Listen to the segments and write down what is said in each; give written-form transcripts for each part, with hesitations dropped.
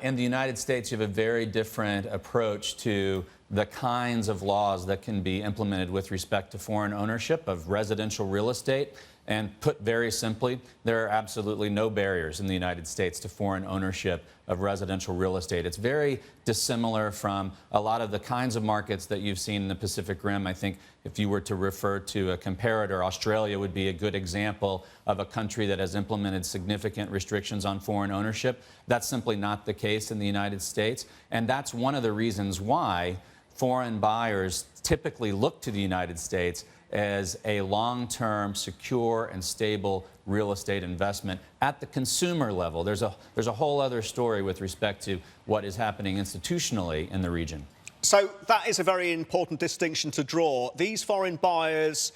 In the United States, you have a very different approach to the kinds of laws that can be implemented with respect to foreign ownership of residential real estate. And put very simply, there are absolutely no barriers in the United States to foreign ownership of residential real estate. It's very dissimilar from a lot of the kinds of markets that you've seen in the Pacific Rim. I think if you were to refer to a comparator, Australia would be a good example of a country that has implemented significant restrictions on foreign ownership. That's simply not the case in the United States. And that's one of the reasons why foreign buyers typically look to the United States as a long-term, secure, and stable real estate investment at the consumer level. There's a whole other story with respect to what is happening institutionally in the region. So that is a very important distinction to draw. These foreign buyers,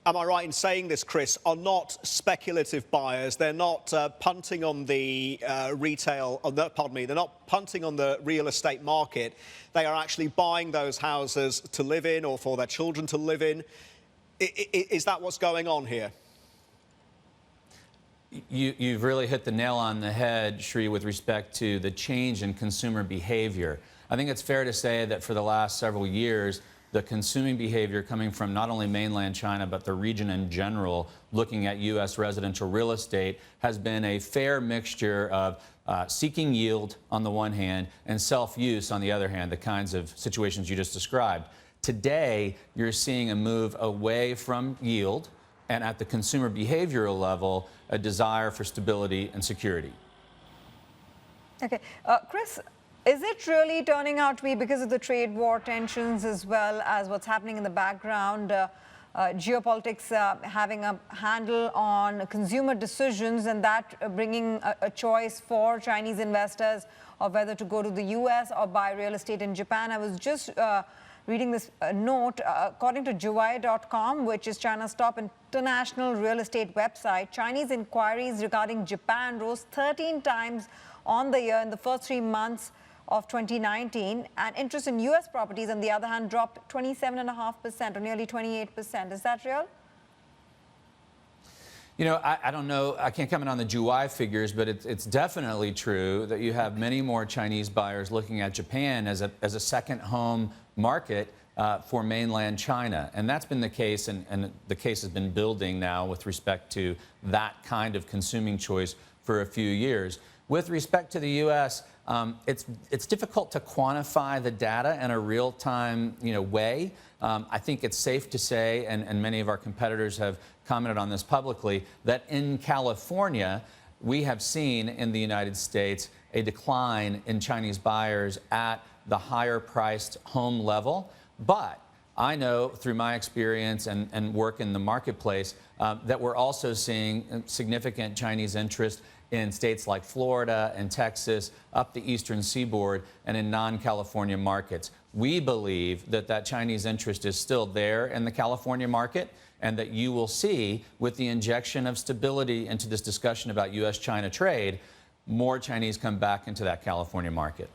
am I right in saying this, Chris, are not speculative buyers. They're not punting on the they're not punting on the real estate market. They are actually buying those houses to live in or for their children to live in. Is that what's going on here? You've really hit the nail on the head, Shri, with respect to the change in consumer behavior. I think it's fair to say that for the last several years, the consuming behavior coming from not only mainland China, but the region in general, looking at U.S. residential real estate, has been a fair mixture of seeking yield on the one hand and self-use on the other hand, the kinds of situations you just described. Today, you're seeing a move away from yield and at the consumer behavioral level, a desire for stability and security. Okay. Chris, is it really turning out to be because of the trade war tensions as well as what's happening in the background, geopolitics having a handle on consumer decisions and that bringing a choice for Chinese investors of whether to go to the U.S. or buy real estate in Japan? I was just reading this note, according to Juwai.com, which is China's top international real estate website, Chinese inquiries regarding Japan rose 13 times on the year in the first 3 months of 2019, and interest in U.S. properties, on the other hand, dropped 27.5% or nearly 28%. Is that real? You know, I don't know, I can't comment on the Juwai figures, but it's definitely true that you have many more Chinese buyers looking at Japan as a second home market for mainland China. And that's been the case, and the case has been building now with respect to that kind of consuming choice for a few years. With respect to the U.S., it's difficult to quantify the data in a real-time way. I think it's safe to say, and many of our competitors have commented on this publicly, that in California, we have seen in the United States a decline in Chinese buyers at the higher-priced home level. But I know through my experience and work in the marketplace that we're also seeing significant Chinese interest in states like Florida and Texas, up the eastern seaboard, and in non-California markets. We believe that that Chinese interest is still there in the California market, and that you will see, with the injection of stability into this discussion about U.S.-China trade, more Chinese come back into that California market.